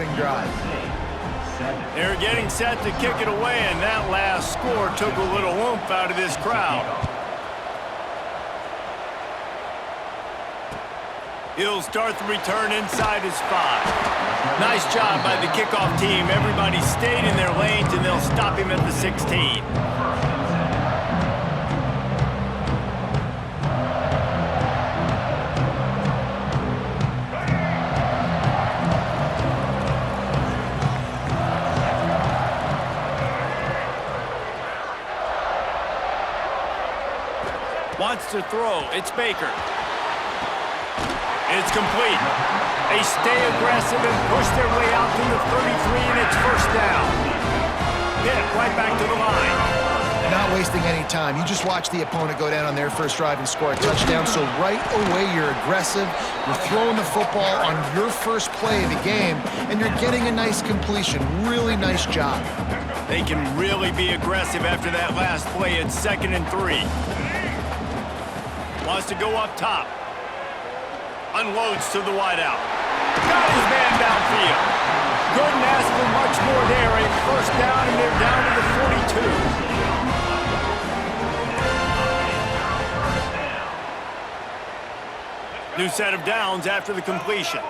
opening drive. They're getting set to kick it away, and that last score took a little oomph out of this crowd. He'll start the return inside his 5. Nice job by the kickoff team. Everybody stayed in their lanes, and they'll stop him at the 16. Wants to throw. It's Baker. It's complete. They stay aggressive and push their way out to the 33, and it's first down. Pitt right back to the line. Not wasting any time. You just watch the opponent go down on their first drive and score a touchdown. So right away, you're aggressive. You're throwing the football on your first play of the game, and you're getting a nice completion. Really nice job. They can really be aggressive after that last play. It's 2nd and 3. Wants to go up top. Unloads to the wideout. Got his man downfield. Couldn't ask for much more there. A first down, and they're down to the 42. New set of downs after the completion.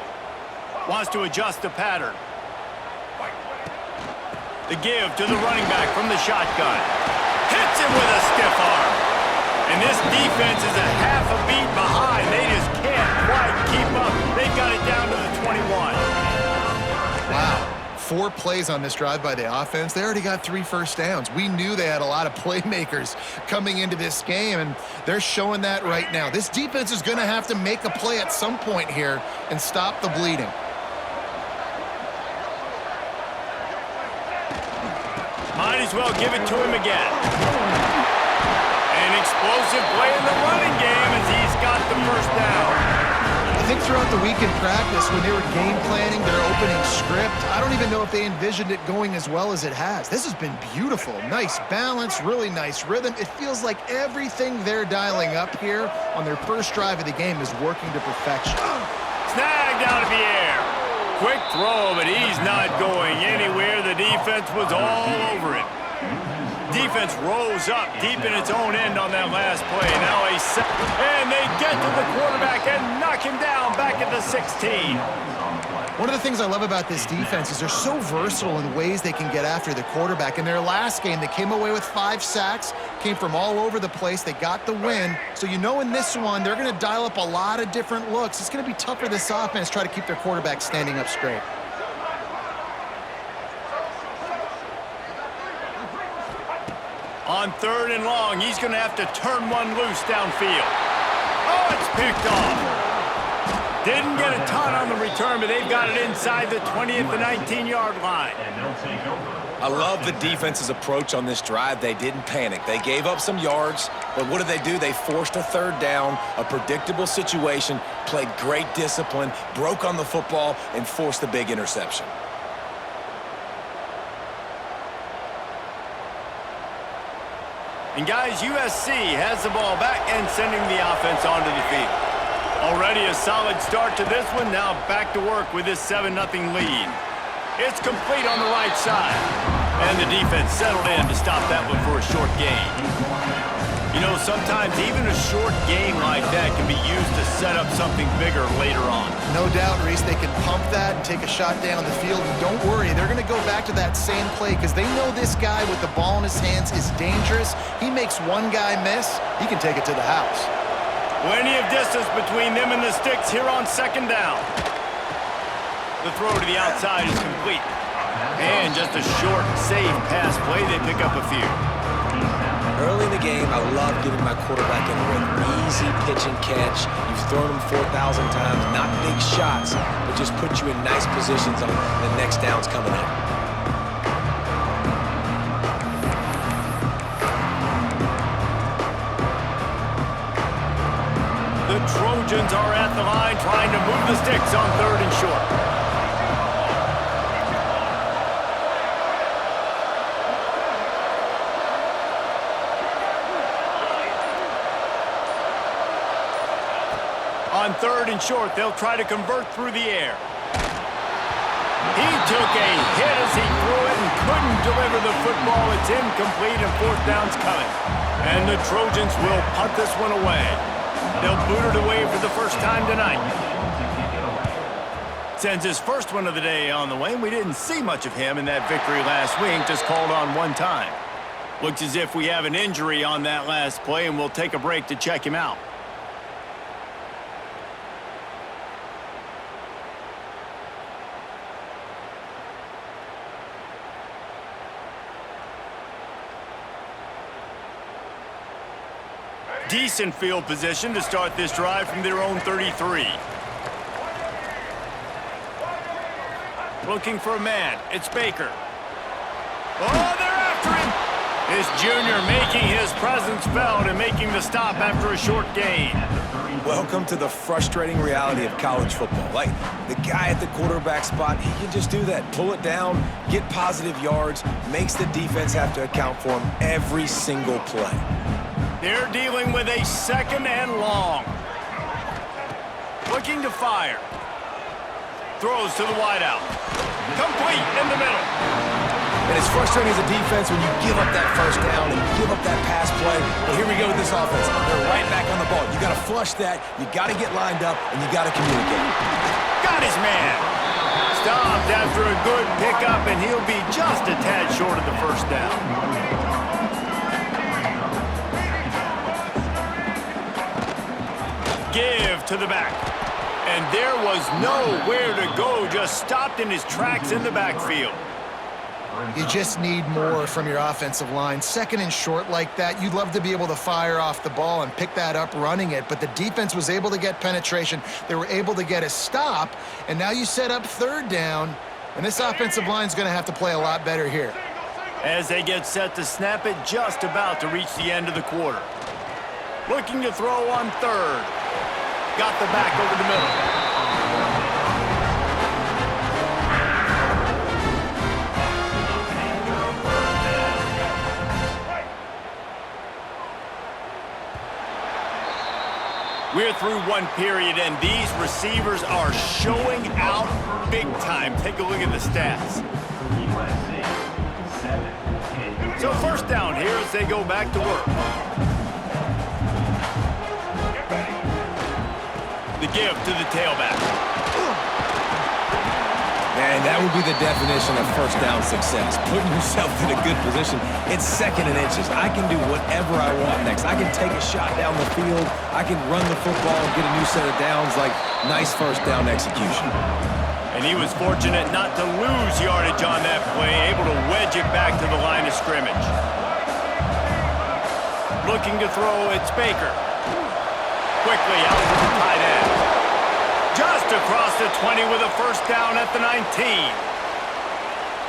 Wants to adjust the pattern. The give to the running back from the shotgun. Hits him with a stiff arm. And this defense is a half a beat behind. They just can't quite keep up. They've got it down to the 21. Wow. 4 plays on this drive by the offense. They already got 3 first downs. We knew they had a lot of playmakers coming into this game, and they're showing that right now. This defense is going to have to make a play at some point here and stop the bleeding. Might as well give it to him again. An explosive play in the running game as he's got the first down. I think throughout the week in practice, when they were game planning their opening script, I don't even know if they envisioned it going as well as it has. This has been beautiful. Nice balance, really nice rhythm. It feels like everything they're dialing up here on their first drive of the game is working to perfection. Snagged out of the air. Quick throw, but he's not going anywhere. The defense was all over it. Defense rose up deep in its own end on that last play. Now and they get to the quarterback and knock him down back at the 16. One of the things I love about this defense is they're so versatile in ways they can get after the quarterback. In their last game, they came away with 5 sacks, came from all over the place. They got the win. So you know in this one, they're going to dial up a lot of different looks. It's going to be tough for this offense to try to keep their quarterback standing up straight. On 3rd and long, he's going to have to turn one loose downfield. Oh, it's picked off. Didn't get a ton on the return, but they've got it inside the 20 at the 19-yard line. I love the defense's approach on this drive. They didn't panic. They gave up some yards, but what did? They forced a 3rd down, a predictable situation, played great discipline, broke on the football, and forced the big interception. And guys, USC has the ball back and sending the offense onto the field. Already a solid start to this one. Now back to work with this 7-0 lead. It's complete on the right side. And the defense settled in to stop that one for a short gain. You know, sometimes even a short game like that can be used to set up something bigger later on. No doubt, Reese, they can pump that and take a shot down the field. And don't worry, they're going to go back to that same play because they know this guy with the ball in his hands is dangerous. He makes one guy miss, he can take it to the house. Plenty of distance between them and the sticks here on 2nd down. The throw to the outside is complete. And just a short, safe pass play, they pick up a few. Early in the game, I love giving my quarterback a rhythm. Easy pitch and catch. You've thrown them 4,000 times. Not big shots, but just put you in nice positions on the next downs coming up. The Trojans are at the line trying to move the sticks on 3rd and short. On 3rd and short, they'll try to convert through the air. He took a hit as he threw it and couldn't deliver the football. It's incomplete and fourth down's coming. And the Trojans will punt this one away. They'll boot it away for the first time tonight. Sends his first one of the day on the way, and we didn't see much of him in that victory last week, just called on one time. Looks as if we have an injury on that last play, and we'll take a break to check him out. Decent field position to start this drive from their own 33. Looking for a man. It's Baker. Oh, they're after him. This junior making his presence felt and making the stop after a short gain. Welcome to the frustrating reality of college football. Like, the guy at the quarterback spot, he can just do that. Pull it down, get positive yards, makes the defense have to account for him every single play. They're dealing with a second and long. Looking to fire. Throws to the wideout. Complete in the middle. And it's frustrating as a defense when you give up that first down and you give up that pass play. But here we go with this offense. They're right back on the ball. You got to flush that, you got to get lined up, and you got to communicate. Got his man. Stopped after a good pickup, and he'll be just a tad short of the first down. Give to the back. And there was nowhere to go, just stopped in his tracks in the backfield. You just need more from your offensive line. Second and short like that, you'd love to be able to fire off the ball and pick that up running it, but the defense was able to get penetration. They were able to get a stop, and now you set up third down, and this offensive line is going to have to play a lot better here. As they get set to snap it, just about to reach the end of the quarter. Looking to throw on third. Got the back over the middle. We're through one period, and these receivers are showing out big time. Take a look at the stats. So first down here as they go back to work. The give to the tailback. Man, that would be the definition of first down success. Putting yourself in a good position. It's second and inches. I can do whatever I want next. I can take a shot down the field. I can run the football and get a new set of downs. Like, nice first down execution. And he was fortunate not to lose yardage on that play, able to wedge it back to the line of scrimmage. Looking to throw, it's Baker. Quickly out to the tight end. Just across the 20 with a first down at the 19.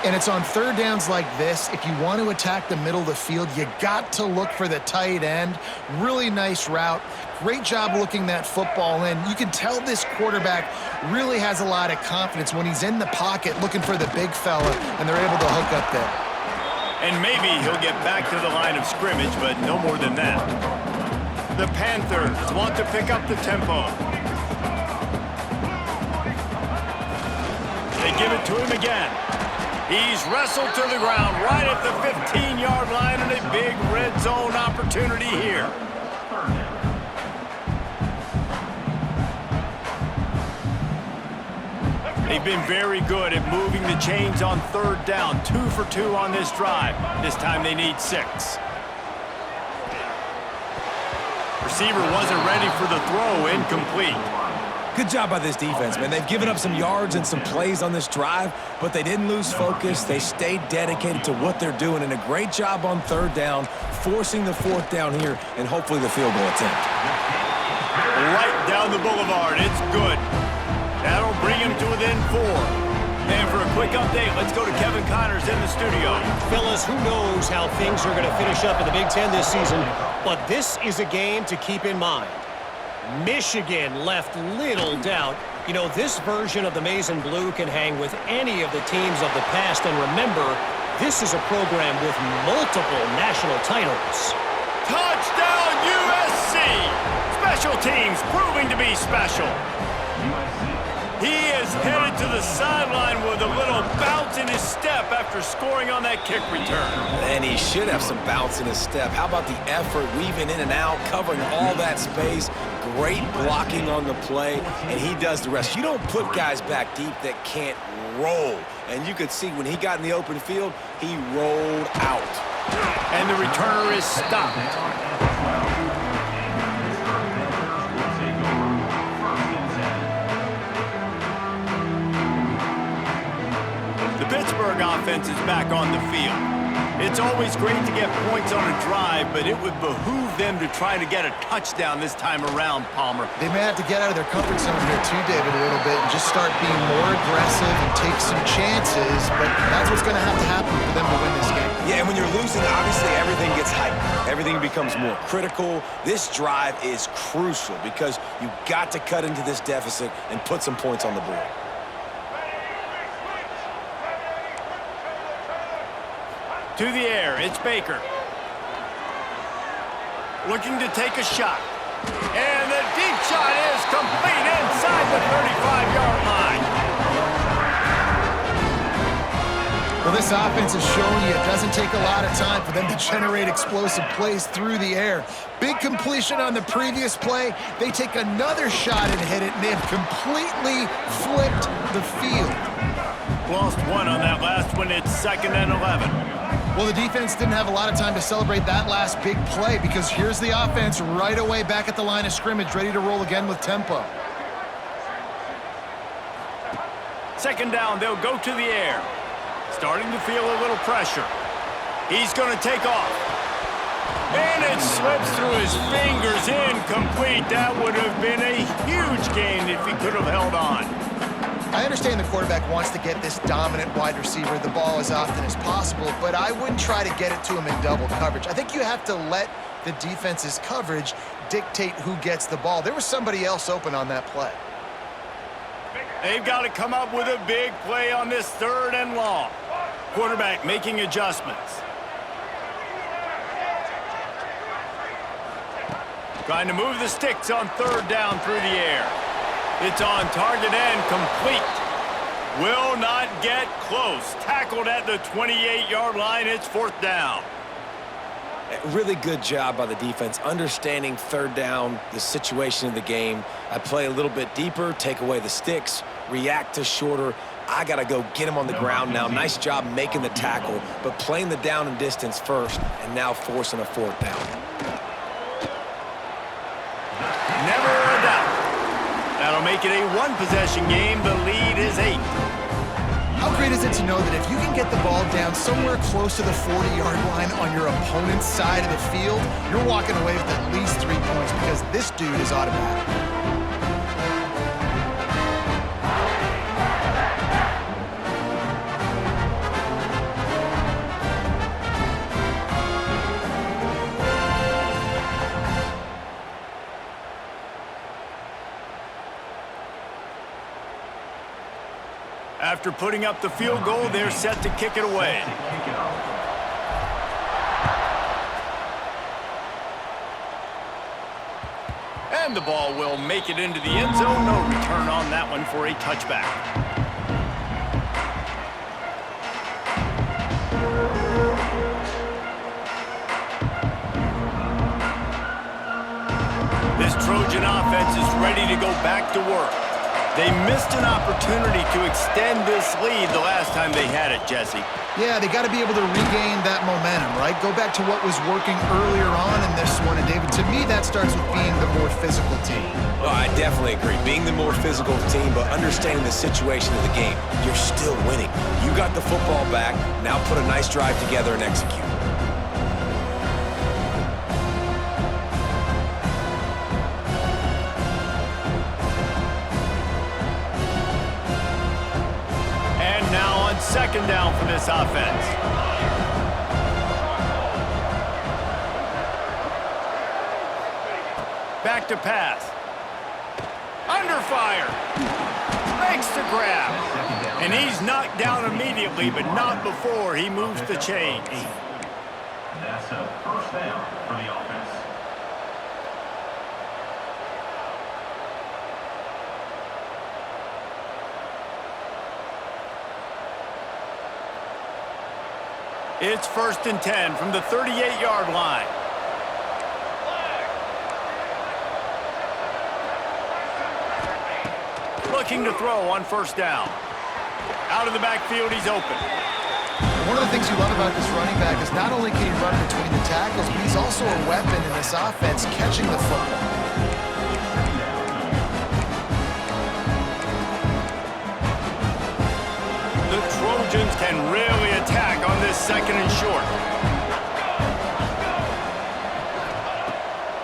And it's on third downs like this, if you want to attack the middle of the field, you got to look for the tight end. Really nice route. Great job looking that football in. You can tell this quarterback really has a lot of confidence when he's in the pocket looking for the big fella, and they're able to hook up there. And maybe he'll get back to the line of scrimmage, but no more than that. The Panthers want to pick up the tempo. They give it to him again. He's wrestled to the ground right at the 15-yard line, and a big red zone opportunity here. They've been very good at moving the chains on third down. 2 for 2 on this drive. This time they need 6. Receiver wasn't ready for the throw, incomplete. Good job by this defense, man. They've given up some yards and some plays on this drive, but they didn't lose focus. They stayed dedicated to what they're doing, and a great job on third down, forcing the fourth down here, and hopefully the field goal attempt. Right down the boulevard. It's good. That'll bring him to within 4. And for a quick update, let's go to Kevin Connors in the studio. Fellas, who knows how things are going to finish up in the Big Ten this season, but this is a game to keep in mind. Michigan left little doubt. You know, this version of the Maize and Blue can hang with any of the teams of the past. And remember, this is a program with multiple national titles. Touchdown, USC! Special teams proving to be special. He is headed to the sideline with a little bounce in his step after scoring on that kick return. And he should have some bounce in his step. How about the effort, weaving in and out, covering all that space, great blocking on the play, and he does the rest. You don't put guys back deep that can't roll. And you could see when he got in the open field, he rolled out. And the returner is stopped. The Pittsburgh offense is back on the field. It's always great to get points on a drive, but it would behoove them to try to get a touchdown this time around, Palmer. They may have to get out of their comfort zone here too, David, a little bit and just start being more aggressive and take some chances, but that's what's going to happen for them to win this game. Yeah, and when you're losing, obviously everything gets hyped. Everything becomes more critical. This drive is crucial because you've got to cut into this deficit and put some points on the board. To the air, it's Baker. Looking to take a shot. And the deep shot is complete inside the 35-yard line. Well, this offense is showing you it doesn't take a lot of time for them to generate explosive plays through the air. Big completion on the previous play. They take another shot and hit it, and they've completely flipped the field. Lost one on that last one. It's 2nd and 11. Well, the defense didn't have a lot of time to celebrate that last big play because here's the offense right away back at the line of scrimmage, ready to roll again with tempo. 2nd down, they'll go to the air. Starting to feel a little pressure. He's going to take off. And it slips through his fingers, incomplete. That would have been a huge gain if he could have held on. I understand the quarterback wants to get this dominant wide receiver the ball as often as possible, but I wouldn't try to get it to him in double coverage. I think you have to let the defense's coverage dictate who gets the ball. There was somebody else open on that play. They've got to come up with a big play on this 3rd and long. Quarterback making adjustments. Trying to move the sticks on 3rd down through the air. It's on target and complete. Will not get close. Tackled at the 28-yard line. It's 4th down. Really good job by the defense, understanding 3rd down, the situation of the game. I play a little bit deeper, take away the sticks, react to shorter. I got to go get him on the ground now. Nice job making the tackle, but playing the down and distance first and now forcing a 4th down. Never a doubt. That'll make it a one-possession game. The lead is 8. How great is it to know that if you can get the ball down somewhere close to the 40-yard line on your opponent's side of the field, you're walking away with at least 3 points because this dude is automatic. After putting up the field goal, they're set to kick it away. And the ball will make it into the end zone. No return on that one for a touchback. This Trojan offense is ready to go back to work. They missed an opportunity to extend this lead the last time they had it, Jesse. Yeah, they got to be able to regain that momentum, right? Go back to what was working earlier on in this one. And, David, to me, that starts with being the more physical team. Well, I definitely agree. Being the more physical team, but understanding the situation of the game. You're still winning. You got the football back. Now put a nice drive together and execute. Second down for this offense. Back to pass. Under fire. Makes the grab. And he's knocked down immediately, but not before he moves the chains. That's a 1st down for the offense. It's 1st and 10 from the 38-yard line. Looking to throw on 1st down. Out of the backfield, he's open. One of the things you love about this running back is not only can he run between the tackles, but he's also a weapon in this offense catching the football. The Trojans can really attack on this 2nd and short.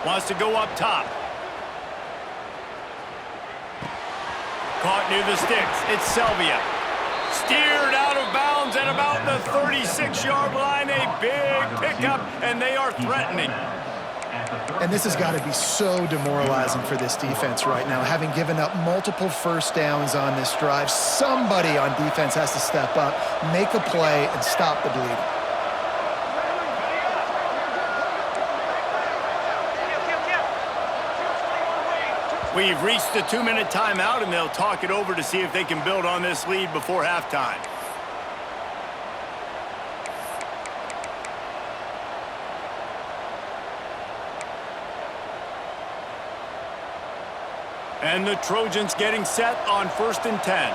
Wants to go up top. Caught near the sticks. It's Selvia. Steered out of bounds at about the 36-yard line. A big pickup, and they are threatening. And this has got to be so demoralizing for this defense right now. Having given up multiple 1st downs on this drive, somebody on defense has to step up, make a play, and stop the bleeding. We've reached the 2-minute timeout, and they'll talk it over to see if they can build on this lead before halftime. And the Trojans getting set on 1st and 10.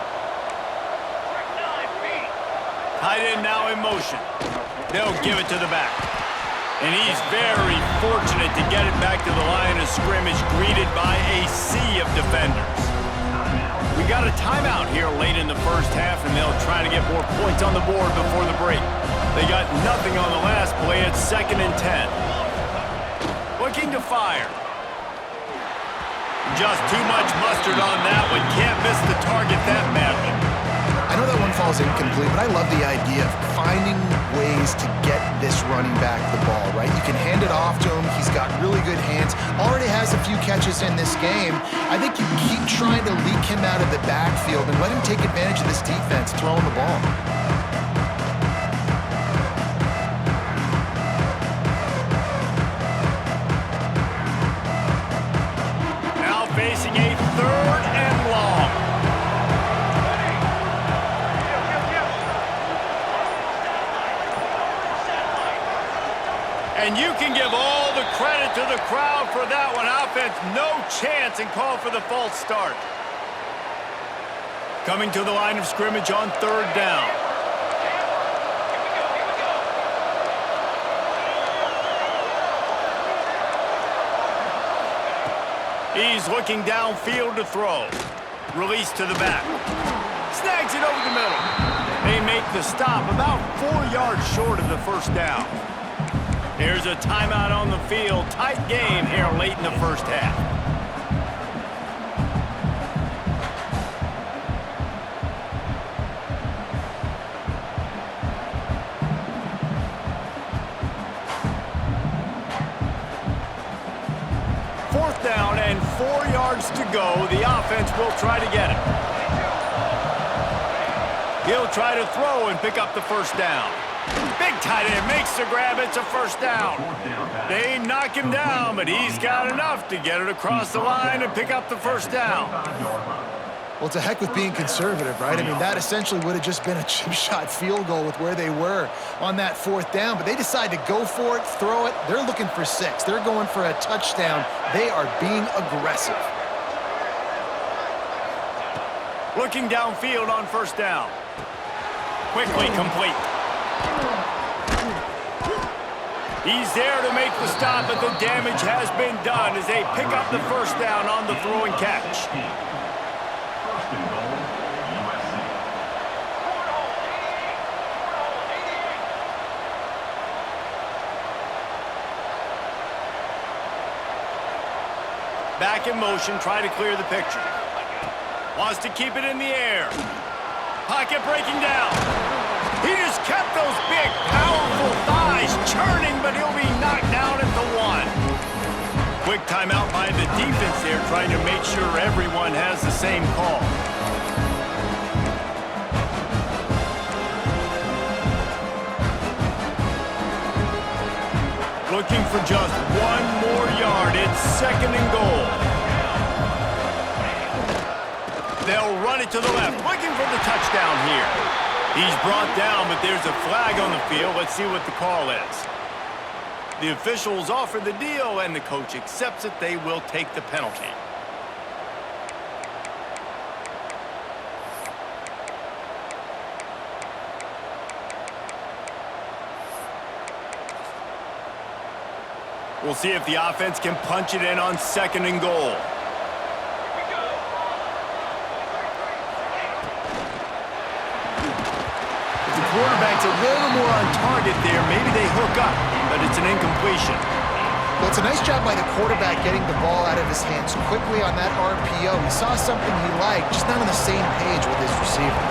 Tight end now in motion. They'll give it to the back. And he's very fortunate to get it back to the line of scrimmage, greeted by a sea of defenders. We got a timeout here late in the 1st half, and they'll try to get more points on the board before the break. They got nothing on the last play. It's 2nd and 10. Looking to fire. Just too much mustard on that one. Can't miss the target that badly. I know that one falls incomplete, but I love the idea of finding ways to get this running back the ball, right? You can hand it off to him. He's got really good hands. Already has a few catches in this game. I think you keep trying to leak him out of the backfield and let him take advantage of this defense throwing the ball. Now facing a 3rd and long. And you can give all the credit to the crowd for that one. Offense, no chance, and call for the false start. Coming to the line of scrimmage on 3rd down. He's looking downfield to throw. Release to the back. Snags it over the middle. They make the stop about 4 yards short of the 1st down. Here's a timeout on the field. Tight game here late in the 1st half. Fourth down and 4 yards to go. The offense will try to get it. He'll try to throw and pick up the 1st down. Big tight end makes the grab. It's a 1st down. They knock him down, but he's got enough to get it across the line and pick up the 1st down. Well, it's a heck with being conservative, right? I mean, that essentially would have just been a chip shot field goal with where they were on that 4th down, but they decide to go for it, throw it. They're looking for 6. They're going for a touchdown. They are being aggressive. Looking downfield on 1st down. Quickly complete. He's there to make the stop, but the damage has been done as they pick up the 1st down on the throw and catch. 1st and goal, USC. Back in motion, try to clear the picture. Wants to keep it in the air. Pocket breaking down. He just kept those big, powerful thighs churning, but he'll be knocked down at the 1. Quick timeout by the defense there, trying to make sure everyone has the same call. Looking for just 1 more yard. It's 2nd and goal. They'll run it to the left, looking for the touchdown here. He's brought down, but there's a flag on the field. Let's see what the call is. The officials offer the deal, and the coach accepts it. They will take the penalty. We'll see if the offense can punch it in on 2nd and goal. Quarterback's a little more on target there. Maybe they hook up, but it's an incompletion. Well, it's a nice job by the quarterback getting the ball out of his hands quickly on that RPO. He saw something he liked, just not on the same page with his receiver.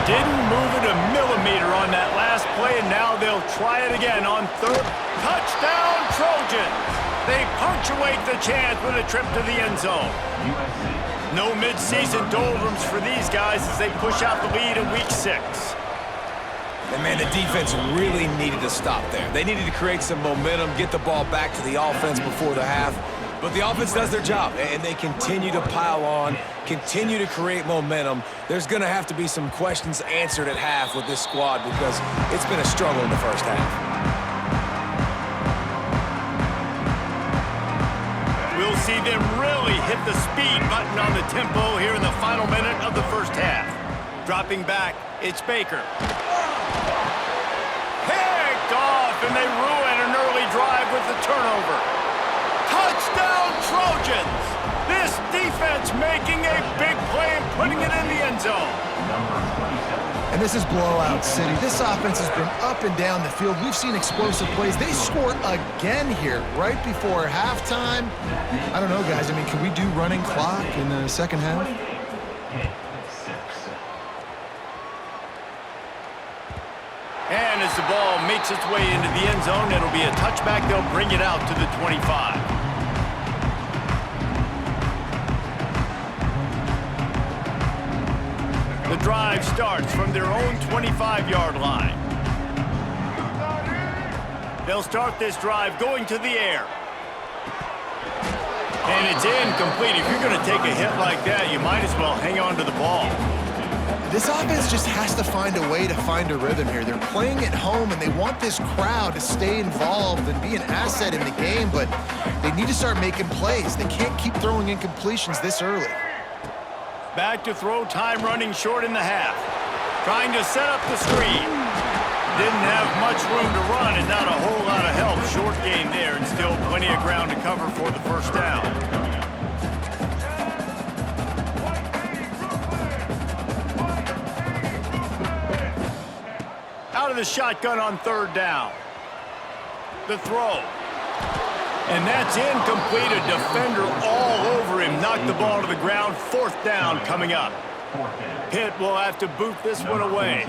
Didn't move it a millimeter on that last play, and now they'll try it again on 3rd. Touchdown, Trojans! They punctuate the chance with a trip to the end zone. No midseason doldrums for these guys as they push out the lead in Week 6. And, man, the defense really needed to stop there. They needed to create some momentum, get the ball back to the offense before the half. But the offense does their job, and they continue to pile on, continue to create momentum. There's going to have to be some questions answered at half with this squad because it's been a struggle in the first half. We'll see them really hit the speed button on the tempo here in the final minute of the first half. Dropping back, it's Baker. Picked off, and they ruin an early drive with the turnover. Touchdown, Trojans! This defense making a big play and putting it in the end zone. And this is blowout city. This offense has been up and down the field. We've seen explosive plays. They score again here right before halftime. I don't know, guys. I mean, can we do running clock in the second half? And as the ball makes its way into the end zone, it'll be a touchback. They'll bring it out to the 25. The drive starts from their own 25-yard line. They'll start this drive going to the air. And it's incomplete. If you're going to take a hit like that, you might as well hang on to the ball. This offense just has to find a way to find a rhythm here. They're playing at home, and they want this crowd to stay involved and be an asset in the game, but they need to start making plays. They can't keep throwing incompletions this early. Back to throw, time running short in the half. Trying to set up the screen. Didn't have much room to run and not a whole lot of help. Short gain there and still plenty of ground to cover for the first down. Out of the shotgun on 3rd down. The throw. And that's incomplete. A defender all over him. Knocked the ball to the ground. 4th down coming up. Pitt will have to boot this one away.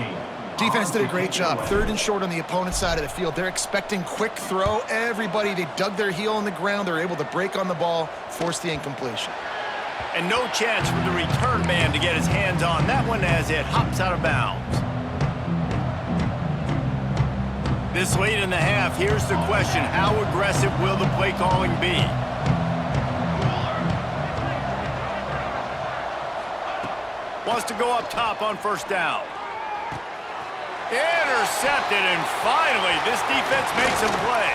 Defense did a great job. 3rd and short on the opponent's side of the field. They're expecting quick throw. Everybody, they dug their heel on the ground. They're able to break on the ball, force the incompletion. And no chance for the return man to get his hands on that one as it hops out of bounds. This late in the half, here's the question. How aggressive will the play calling be? Wants to go up top on 1st down. Intercepted, and finally, this defense makes a play.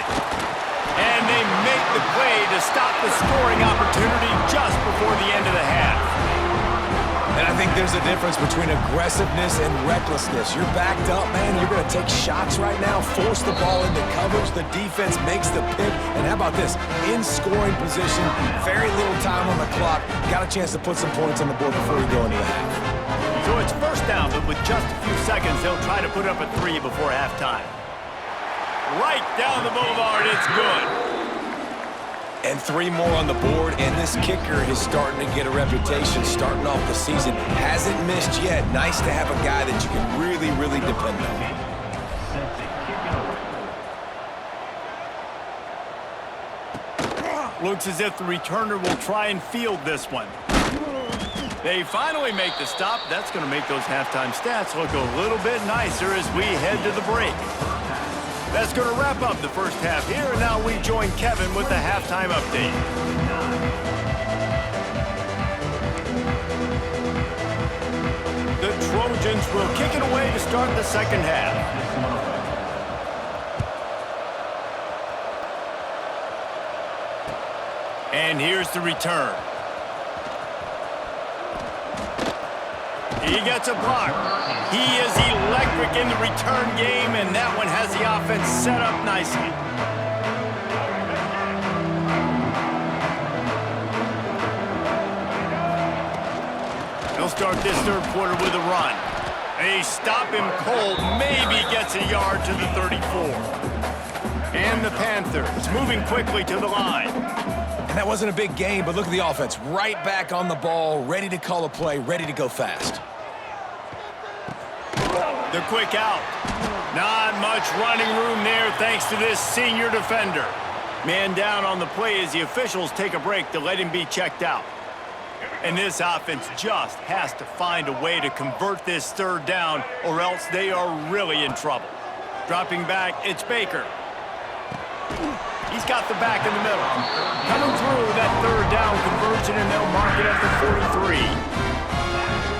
And they make the play to stop the scoring opportunity just before the end of the half. And I think there's a difference between aggressiveness and recklessness. You're backed up, man. You're going to take shots right now, force the ball into coverage. The defense makes the pick. And how about this? In scoring position, very little time on the clock. Got a chance to put some points on the board before you go into the half. So it's 1st down, but with just a few seconds, they'll try to put up a 3 before halftime. Right down the boulevard, it's good. And 3 more on the board, and this kicker is starting to get a reputation starting off the season. Hasn't missed yet. Nice to have a guy that you can really, really depend on. Looks as if the returner will try and field this one. They finally make the stop. That's going to make those halftime stats look a little bit nicer as we head to the break. That's going to wrap up the first half here, and now we join Kevin with the halftime update. The Trojans will kick it away to start the second half. And here's the return. He gets a block. He is electric in the return game, and that one has the offense set up nicely. He'll start this third quarter with a run. They stop him cold, maybe gets a yard to the 34. And the Panthers moving quickly to the line. And that wasn't a big game, but look at the offense. Right back on the ball, ready to call a play, ready to go fast. The quick out. Not much running room there thanks to this senior defender. Man down on the play as the officials take a break to let him be checked out. And this offense just has to find a way to convert this third down or else they are really in trouble. Dropping back, it's Baker. He's got the back in the middle. Coming through that third down conversion, and they'll mark it at the 43.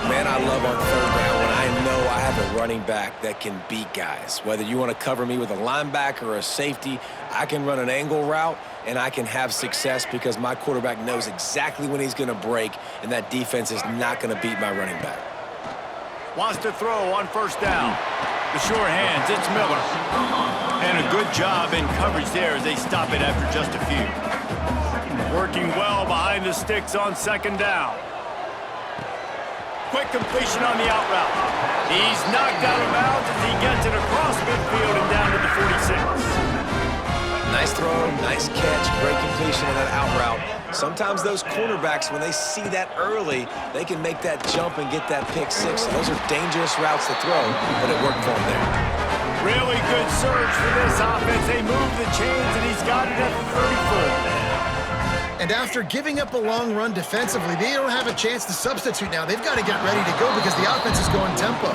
Man, I love on third down when I know I have a running back that can beat guys. Whether you want to cover me with a linebacker or a safety, I can run an angle route, and I can have success because my quarterback knows exactly when he's going to break, and that defense is not going to beat my running back. Wants to throw on first down. The sure hands, it's Miller. And a good job in coverage there as they stop it after just a few. Working well behind the sticks on second down. Quick completion on the out route. He's knocked out of bounds as he gets it across midfield and down to the 46. Nice throw, nice catch, great completion on that out route. Sometimes those cornerbacks, when they see that early, they can make that jump and get that pick six. And those are dangerous routes to throw, but it worked for him there. Really good surge for this offense. They move the chains, and he's got it at the 34. And after giving up a long run defensively, they don't have a chance to substitute now. They've got to get ready to go because the offense is going tempo.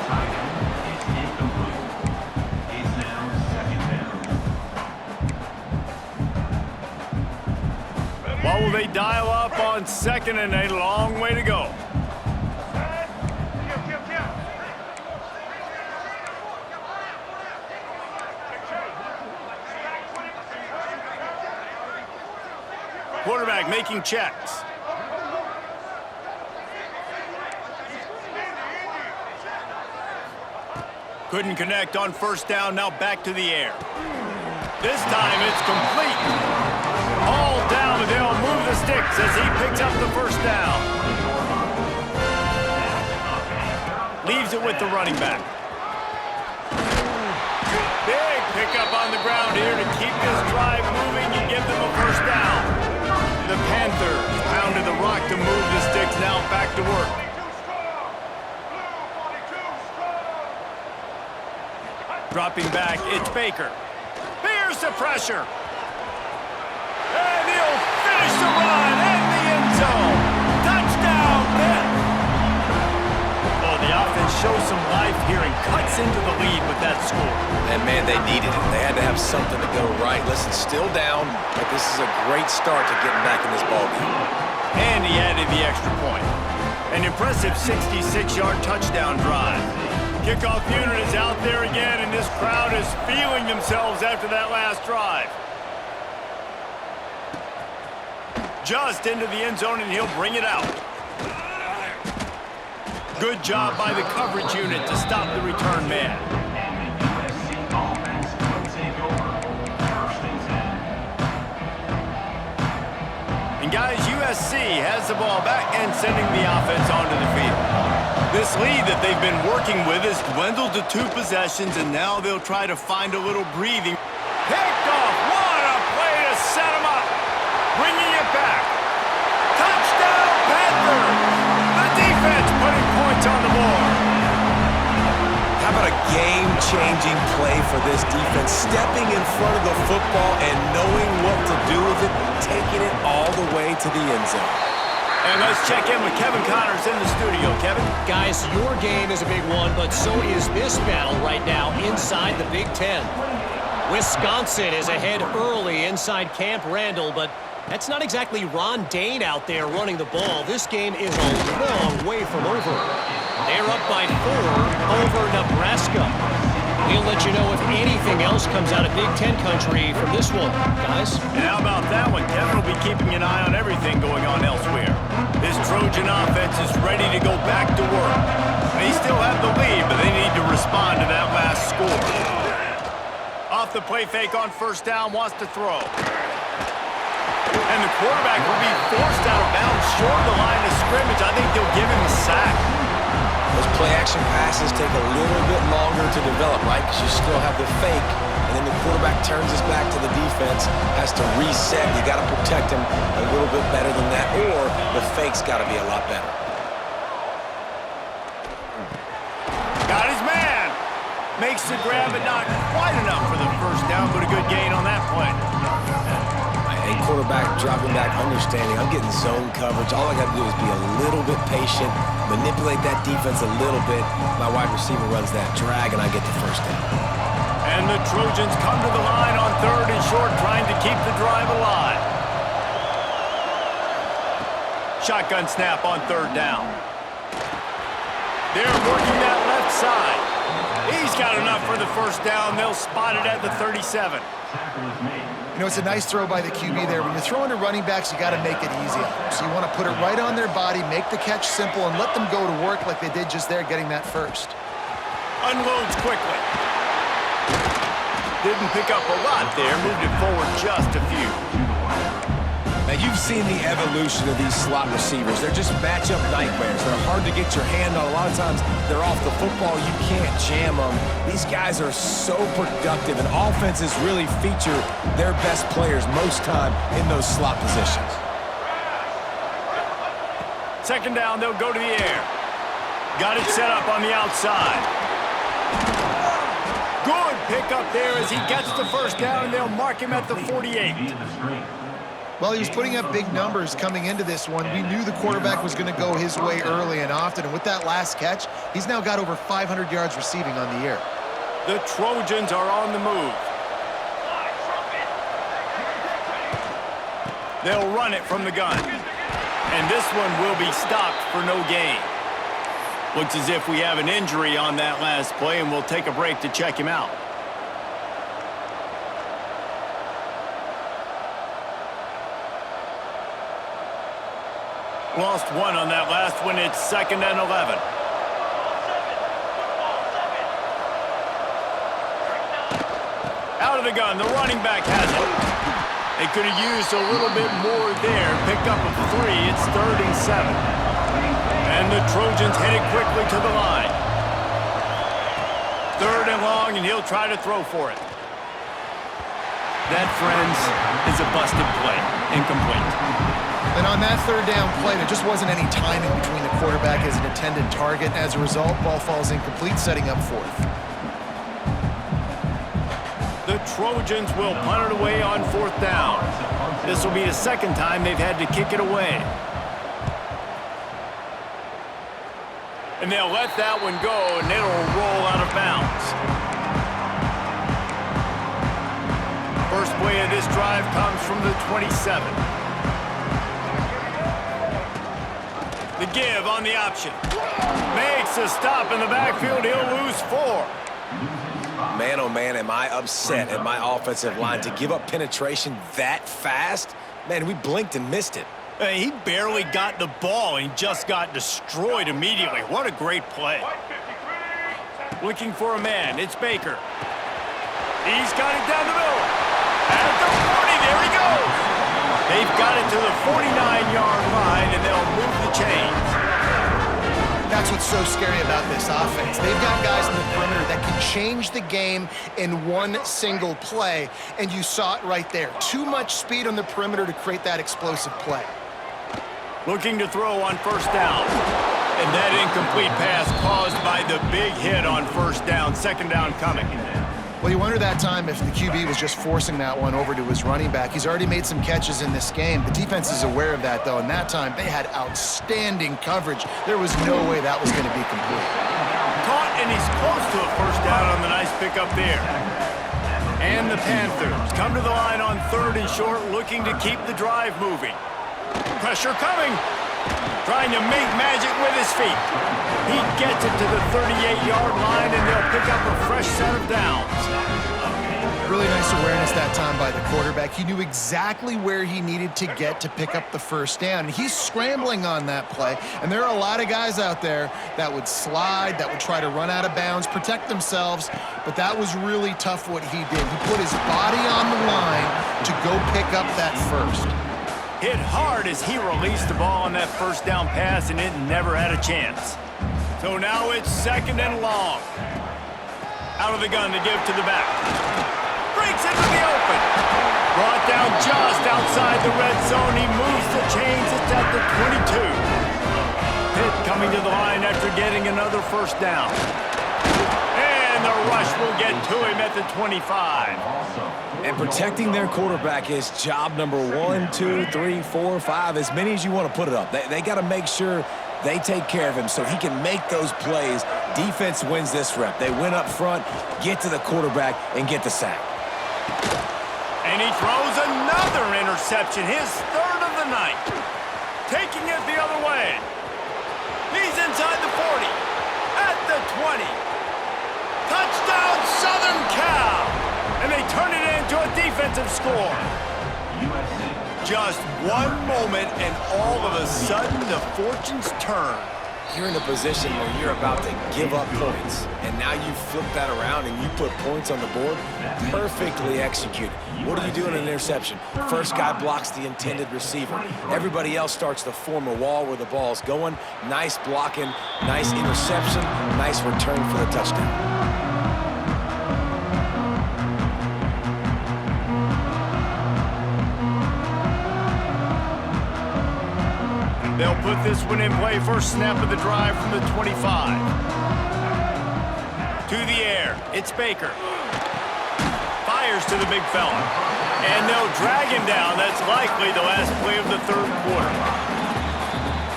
What will they dial up on second and a long way to go? Quarterback making checks. Couldn't connect on first down, now back to the air. This time it's complete. All down, but they'll move the sticks as he picks up the first down. Leaves it with the running back. Big pickup on the ground here to keep this drive moving and give them a first down. The Panthers pounded the rock to move the sticks, now back to work. Dropping back, it's Baker. Here's the pressure. And he'll finish the run in the end zone. Touchdown, Pitt. Oh, the offense shows some life here and cuts into the lead with that score. And, man, they needed it. They had to have something to go right. Listen, still down, but this is a great start to getting back in this ballgame. And he added the extra point. An impressive 66-yard touchdown drive. Kickoff unit is out there again, and this crowd is feeling themselves after that last drive. Just into the end zone, and he'll bring it out. Good job by the coverage unit to stop the return man. And guys, USC has the ball back and sending the offense onto the field. This lead that they've been working with has dwindled to 2 possessions, and now they'll try to find a little breathing. Picked off. What a play to set them up. Bringing it back. Touchdown, Panthers. The defense putting points on the board. How about a game-changing play for this defense? Stepping in front of the football and knowing what to do with it, taking it all the way to the end zone. And let's check in with Kevin Connors in the studio. Kevin? Guys, your game is a big one, but so is this battle right now inside the Big Ten. Wisconsin is ahead early inside Camp Randall, but that's not exactly Ron Dayne out there running the ball. This game is a long way from over. They're up by 4 over Nebraska. We'll let you know if anything else comes out of Big Ten country from this one, guys. And how about that one? Kevin will be keeping an eye on everything going on elsewhere. This Trojan offense is ready to go back to work. They still have the lead, but they need to respond to that last score. Off the play fake on first down, wants to throw. And the quarterback will be forced out of bounds short of the line of scrimmage. I think they'll give him a sack. Those play-action passes take a little bit longer to develop, right? Because you still have the fake, and then the quarterback turns his back to the defense, has to reset. You got to protect him a little bit better than that, or the fake's got to be a lot better. Got his man. Makes the grab, but not quite enough for the first down, but a good gain on that play. A quarterback dropping back, understanding I'm getting zone coverage. All I got to do is be a little bit patient, manipulate that defense a little bit. My wide receiver runs that drag, and I get the first down. And the Trojans come to the line on 3rd and short, trying to keep the drive alive. Shotgun snap on 3rd down. They're working that left side. He's got enough for the first down. They'll spot it at the 37. Tackle is made. You know, it's a nice throw by the QB there. When you're throwing to running backs, you got to make it easy on them. So you want to put it right on their body, make the catch simple, and let them go to work like they did just there, getting that first. Unloads quickly. Didn't pick up a lot there. Moved it forward just a few. Now, you've seen the evolution of these slot receivers. They're just matchup nightmares. They're hard to get your hand on. A lot of times, they're off the football. You can't jam them. These guys are so productive, and offenses really feature their best players most time in those slot positions. 2nd down, they'll go to the air. Got it set up on the outside. Good pickup there as he gets the first down, and they'll mark him at the 48. Well, he was putting up big numbers coming into this one. We knew the quarterback was going to go his way early and often, and with that last catch, he's now got over 500 yards receiving on the year. The Trojans are on the move. They'll run it from the gun. And this one will be stopped for no gain. Looks as if we have an injury on that last play, and we'll take a break to check him out. Lost one on that last one. It's 2nd and 11. Out of the gun, the running back has it. They could have used a little bit more there. Picked up a 3. It's 3rd and 7. And the Trojans headed quickly to the line. 3rd and long, and he'll try to throw for it. That, friends, is a busted play. Incomplete. And on that 3rd down play, there just wasn't any timing between the quarterback as an intended target. As a result, ball falls incomplete, setting up 4th. The Trojans will punt it away on 4th down. This will be the 2nd time they've had to kick it away. And they'll let that one go, and it'll roll out of bounds. First play of this drive comes from the 27. The give on the option. Makes a stop in the backfield. He'll lose 4. Man, oh man, am I upset at my offensive line to give up penetration that fast? Man, we blinked and missed it. He barely got the ball and just got destroyed immediately. What a great play. Looking for a man. It's Baker. He's got it down the middle. At the 40, there he goes. They've got it to the 49-yard line, and they'll move the chains. That's what's so scary about this offense. They've got guys in the perimeter that can change the game in one single play, and you saw it right there. Too much speed on the perimeter to create that explosive play. Looking to throw on 1st down. And that incomplete pass caused by the big hit on 1st down. 2nd down coming. Well, you wonder that time if the QB was just forcing that one over to his running back. He's already made some catches in this game. The defense is aware of that, though, and that time they had outstanding coverage. There was no way that was going to be complete. Caught, and he's close to a 1st down on the nice pickup there. And the Panthers come to the line on 3rd and short, looking to keep the drive moving. Pressure coming. Trying to make magic with his feet. He gets it to the 38-yard line, and they'll pick up a fresh set of downs. Really nice awareness that time by the quarterback. He knew exactly where he needed to get to pick up the first down. He's scrambling on that play, and there are a lot of guys out there that would slide, that would try to run out of bounds, protect themselves, but that was really tough what he did. He put his body on the line to go pick up that first. Hit hard as he released the ball on that first down pass, and it never had a chance. So now it's second and long. Out of the gun to give to the back. Breaks into the open. Brought down just outside the red zone. He moves the chains. It's at the 22. Pitt coming to the line after getting another first down. And the rush will get to him at the 25. And protecting their quarterback is job number 1, 2, 3, 4, 5, as many as you want to put it up. They got to make sure they take care of him so he can make those plays. Defense wins this rep. They win up front, get to the quarterback, and get the sack. And he throws another interception, his third of the night. Taking it the other way. He's inside the 40, at the 20. Touchdown, Southern Cal! And they turn it into a defensive score. Just one moment, and all of a sudden, the fortunes turn. You're in a position where you're about to give up points, and now you flip that around and you put points on the board. Perfectly executed. What do you do in an interception? First guy blocks the intended receiver. Everybody else starts to form a wall where the ball's going. Nice blocking, nice interception, nice return for the touchdown. They'll put this one in play. First snap of the drive from the 25. To the air. It's Baker. Fires to the big fella. And they'll drag him down. That's likely the last play of the third quarter.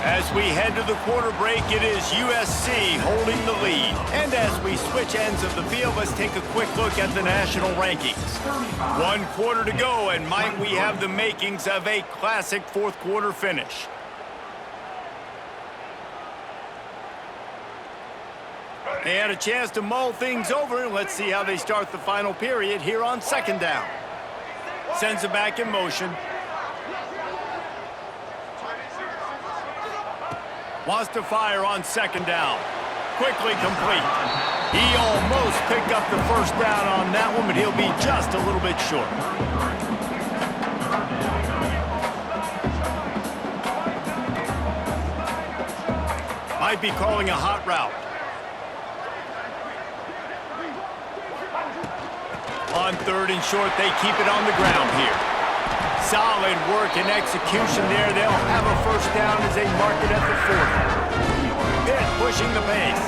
As we head to the quarter break, it is USC holding the lead. And as we switch ends of the field, let's take a quick look at the national rankings. 1 quarter to go, and might we have the makings of a classic fourth quarter finish. They had a chance to mull things over. Let's see how they start the final period here on second down. Sends it back in motion. Wants to fire on second down. Quickly complete. He almost picked up the first down on that one, but he'll be just a little bit short. Might be calling a hot route. On third and short, they keep it on the ground here. Solid work and execution there. They'll have a first down as they mark it at the 40. Pitt pushing the pace.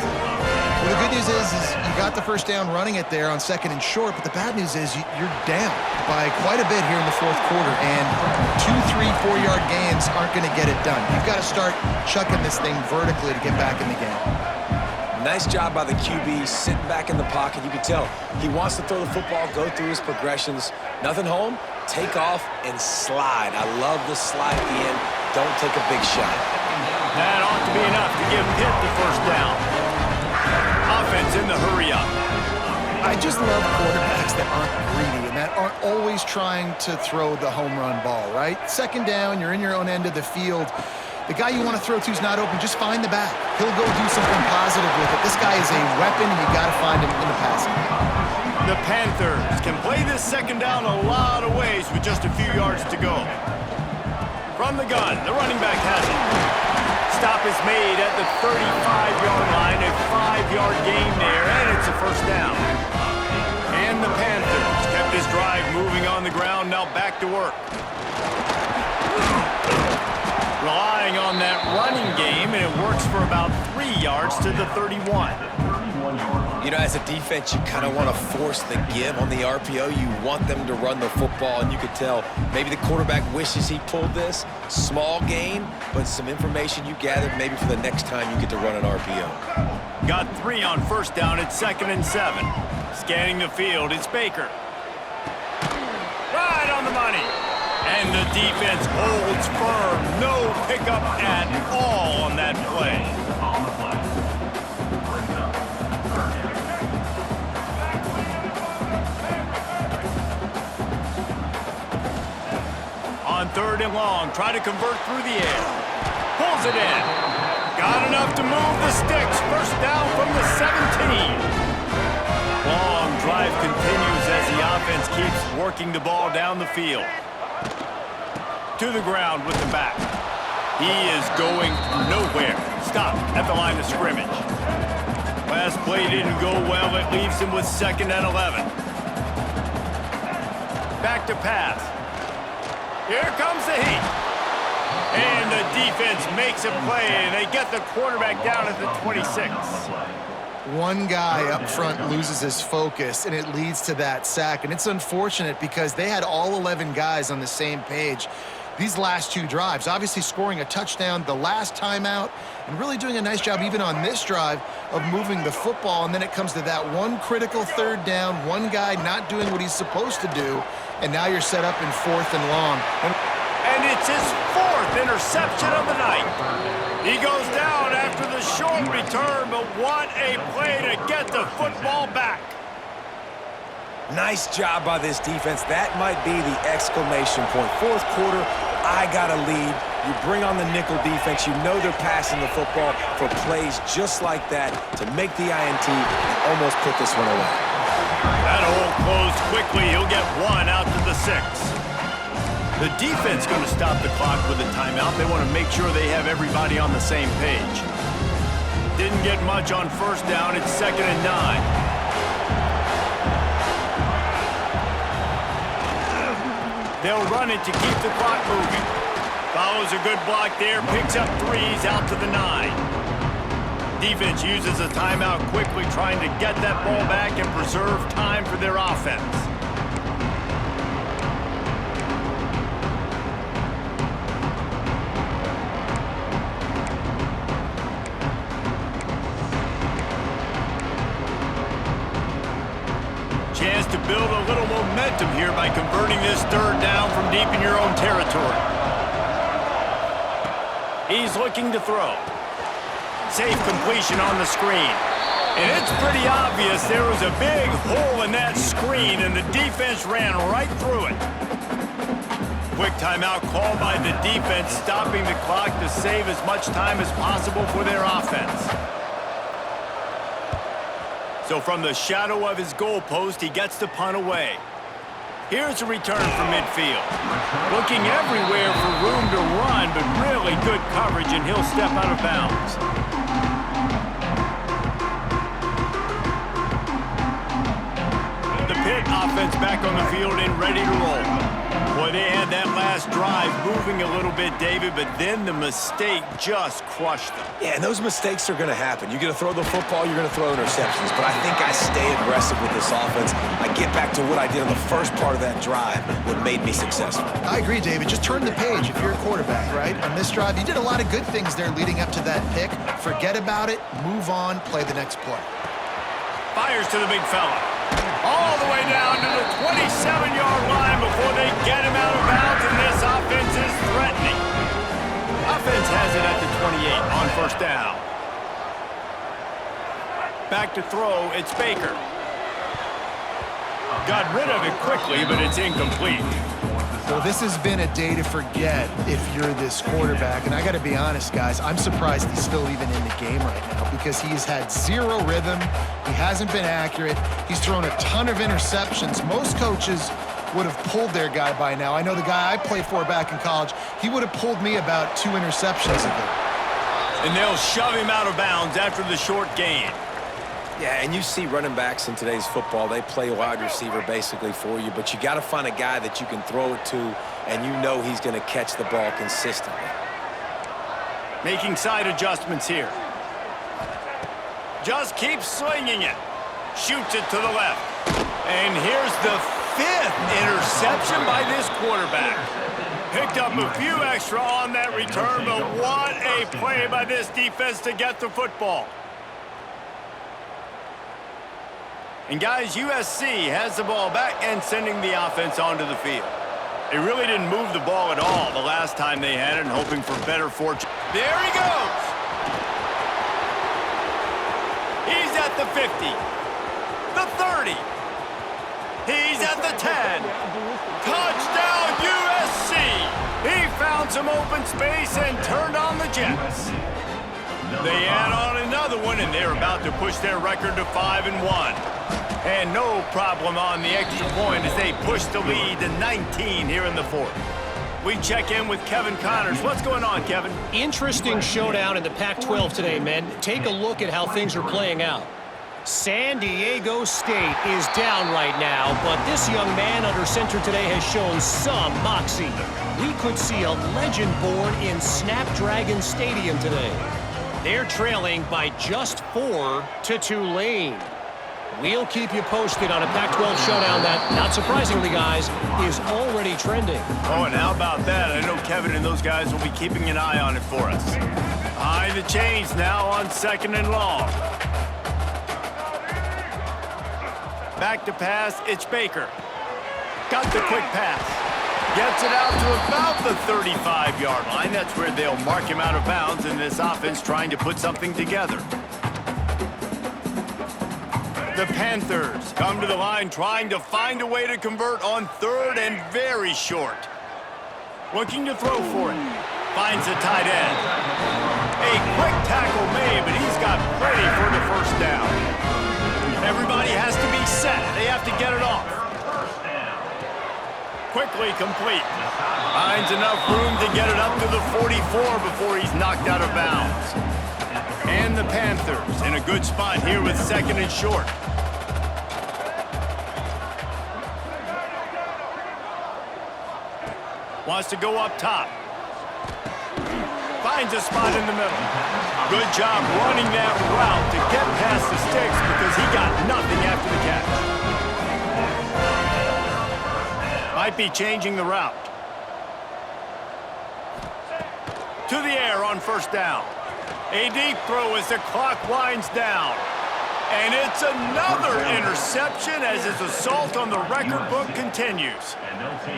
Well, the good news is you got the first down running it there on second and short, but the bad news is you're down by quite a bit here in the fourth quarter, and 2, 3, 4-yard gains aren't going to get it done. You've got to start chucking this thing vertically to get back in the game. Nice job by the QB, sitting back in the pocket. You can tell he wants to throw the football, go through his progressions. Nothing home, take off, and slide. I love the slide at the end. Don't take a big shot. That ought to be enough to give Pitt the first down. Offense in the hurry-up. I just love quarterbacks that aren't greedy and that aren't always trying to throw the home run ball, right? Second down, you're in your own end of the field. The guy you want to throw to is not open. Just find the back. He'll go do something positive with it. This guy is a weapon, and you got to find him in the passing game. The Panthers can play this second down a lot of ways with just a few yards to go. From the gun, the running back has it. Stop is made at the 35-yard line, a 5-yard gain there, and it's a first down. And the Panthers kept this drive moving on the ground, now back to work. Relying on that running game, and it works for about 3 yards to the 31. You know, as a defense, you kind of want to force the give on the RPO. You want them to run the football, and you could tell maybe the quarterback wishes he pulled this. Small gain, but some information you gathered maybe for the next time you get to run an RPO. Got 3 on first down at 2nd and 7. Scanning the field, it's Baker. Right on the money. And And the defense holds firm. No pickup at all on that play. On the play. Brings up third down. On 3rd and long, try to convert through the air. Pulls it in. Got enough to move the sticks. First down from the 17. Long drive continues as the offense keeps working the ball down the field. To the ground with the back. He is going nowhere. Stop at the line of scrimmage. Last play didn't go well. It leaves him with 2nd and 11. Back to pass. Here comes the heat. And the defense makes a play, and they get the quarterback down at the 26. One guy up front loses his focus, and it leads to that sack. And it's unfortunate because they had all 11 guys on the same page these last 2 drives. Obviously scoring a touchdown the last time out and really doing a nice job even on this drive of moving the football. And then it comes to that one critical 3rd down, one guy not doing what he's supposed to do, and now you're set up in 4th and long. And it's his 4th interception of the night. He goes down after the short return, but what a play to get the football back. Nice job by this defense. That might be the exclamation point. 4th quarter, I got a lead. You bring on the nickel defense. You know they're passing the football for plays just like that to make the INT and almost put this one away. That hole closed quickly. He'll get 1 out to the 6. The defense going to stop the clock with a timeout. They want to make sure they have everybody on the same page. Didn't get much on 1st down. It's 2nd and 9. They'll run it to keep the clock moving. Follows a good block there. Picks up 3s out to the 9. Defense uses a timeout quickly, trying to get that ball back and preserve time for their offense. Chance to build a little momentum here by converting this 3rd down from deep in your own territory. He's looking to throw. Safe completion on the screen. And it's pretty obvious there was a big hole in that screen, and the defense ran right through it. Quick timeout called by the defense, stopping the clock to save as much time as possible for their offense. So from the shadow of his goalpost, he gets the punt away. Here's a return from midfield. Looking everywhere for room to run, but really good coverage, and he'll step out of bounds. The Pitt offense back on the field and ready to roll. Boy, they had that last drive moving a little bit, David, but then the mistake just crushed them. Yeah, and those mistakes are going to happen. You're going to throw the football, you're going to throw interceptions. But I think I stay aggressive with this offense. I get back to what I did on the first part of that drive, what made me successful. I agree, David. Just turn the page if you're a quarterback, right? On this drive, you did a lot of good things there leading up to that pick. Forget about it, move on, play the next play. Fires to the big fella. All the way down to the 27-yard line before they get him out of bounds, and this offense is threatening. Offense has it at the 28 on 1st down. Back to throw, it's Baker. Got rid of it quickly, but it's incomplete. Well, this has been a day to forget if you're this quarterback. And I got to be honest, guys, I'm surprised he's still even in the game right now because he's had 0 rhythm. He hasn't been accurate. He's thrown a ton of interceptions. Most coaches would have pulled their guy by now. I know the guy I played for back in college, he would have pulled me about 2 interceptions ago. And they'll shove him out of bounds after the short gain. Yeah, and you see running backs in today's football, they play wide receiver basically for you, but you got to find a guy that you can throw it to, and you know he's going to catch the ball consistently. Making side adjustments here. Just keeps swinging it. Shoots it to the left. And here's the 5th interception by this quarterback. Picked up a few extra on that return, but what a play by this defense to get the football. And guys, USC has the ball back and sending the offense onto the field. They really didn't move the ball at all the last time they had it, and hoping for better fortune. There he goes! He's at the 50, the 30, he's at the 10. Touchdown USC! He found some open space and turned on the Jets. They add on another one, and they're about to push their record to 5-1. And no problem on the extra point as they push the lead to 19 here in the fourth. We check in with Kevin Connors. What's going on, Kevin? Interesting showdown in the Pac-12 today, men. Take a look at how things are playing out. San Diego State is down right now, but this young man under center today has shown some moxie. We could see a legend born in Snapdragon Stadium today. They're trailing by just 4 to Tulane. We'll keep you posted on a Pac-12 showdown that, not surprisingly, guys, is already trending. Oh, and how about that? I know Kevin and those guys will be keeping an eye on it for us. Behind the chains now on 2nd and long. Back to pass, it's Baker. Got the quick pass. Gets it out to about the 35-yard line. That's where they'll mark him out of bounds in this offense trying to put something together. The Panthers come to the line trying to find a way to convert on 3rd and very short. Looking to throw for it. Finds a tight end. A quick tackle made, but he's got plenty for the first down. Everybody has to be set. They have to get it off. Quickly complete. Finds enough room to get it up to the 44 before he's knocked out of bounds. And the Panthers in a good spot here with 2nd and short. Wants to go up top. Finds a spot in the middle. Good job running that route to get past the sticks because he got nothing after the catch. Might be changing the route. To the air on 1st down. A deep throw as the clock winds down. And it's another interception as his assault on the record book continues.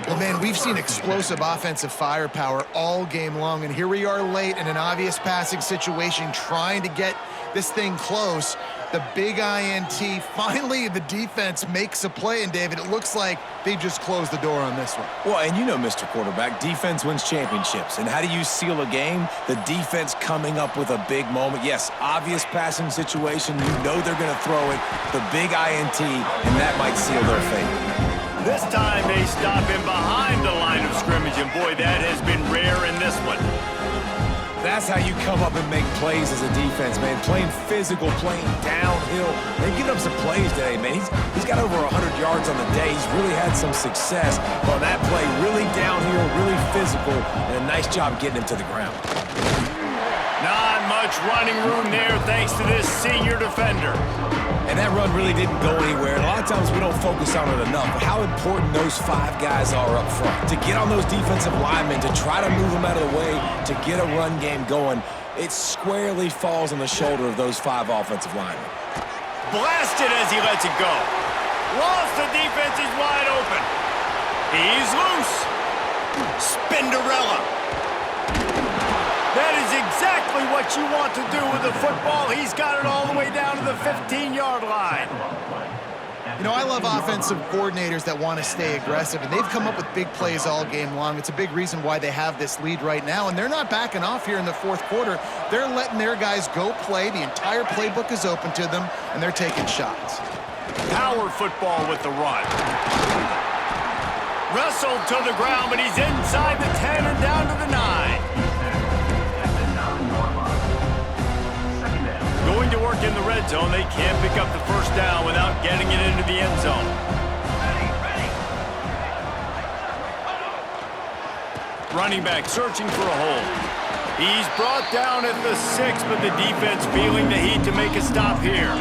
Well, man, we've seen explosive offensive firepower all game long, and here we are late in an obvious passing situation trying to get this thing close. The big INT, finally the defense makes a play, and David, it looks like they just closed the door on this one. Well, and you know, Mr. Quarterback, defense wins championships. And how do you seal a game? The defense coming up with a big moment. Yes, obvious passing situation. You know they're going to throw it. The big INT, and that might seal their fate. This time they stop him behind the line of scrimmage, and boy, that has been rare in this one. That's how you come up and make plays as a defense, man. Playing physical, playing downhill. They've given up some plays today, man. He's got over 100 yards on the day. He's really had some success on that play. Really downhill, really physical, and a nice job getting him to the ground. Not much running room there thanks to this senior defender. And that run really didn't go anywhere. And a lot of times we don't focus on it enough. But how important those 5 guys are up front. To get on those defensive linemen, to try to move them out of the way, to get a run game going, it squarely falls on the shoulder of those 5 offensive linemen. Blasted as he lets it go. Lost the defense is wide open. He's loose. Spinderella. That is exactly what you want to do with the football. He's got it all the way down to the 15-yard line. You know, I love offensive coordinators that want to stay aggressive, and they've come up with big plays all game long. It's a big reason why they have this lead right now, and they're not backing off here in the fourth quarter. They're letting their guys go play. The entire playbook is open to them, and they're taking shots. Power football with the run. Wrestled to the ground, but he's inside the 10 and down to the 9. Going to work in the red zone. They can't pick up the first down without getting it into the end zone. Running back searching for a hole. He's brought down at the 6, but the defense feeling the heat to make a stop here.